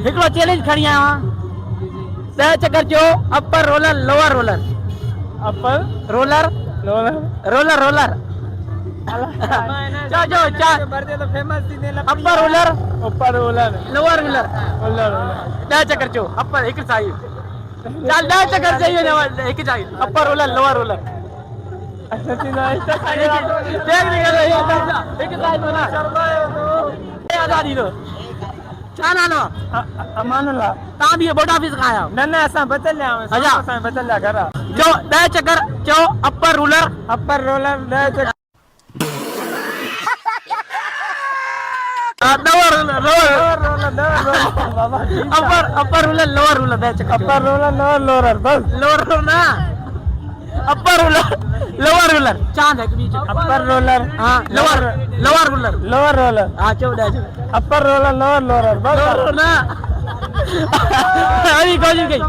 हिकिड़ो चैलेंज खणी आयो आहियां 10 चकर जो अपर roller lower roller upper roller roller roller roller चो जो बरदे तो फेमस थी ने अपर रोलर ऊपर रोलर लोअर रोलर रोलर 10 चकर जो अपर हिकु साइड चल 10 चकर चाहिए हिकु side upper roller lower roller अच्छा थींदो आहे देख हिकु साइड बना आज़ादी दो छा नालो अमानुल्लाह तव्हां बि बोर्ड ऑफिस खां आया न न असां बदलिया अच्छा। असां बदलिया घर आहे चो 10 चकर चो upper roller upper roller lower roller बाबा अपर रोलर लोअर रोलर 10 चकर अपर रोलर लोअर बस लोअर रोलर ना अपर रोलर लोअर रोलर चांद है बीच अपर रोलर हाँ lower lower roller lower roller हाँ चो 10 चकर अपर रोलर लोअर बस लोअर ना अभी कोशिश कई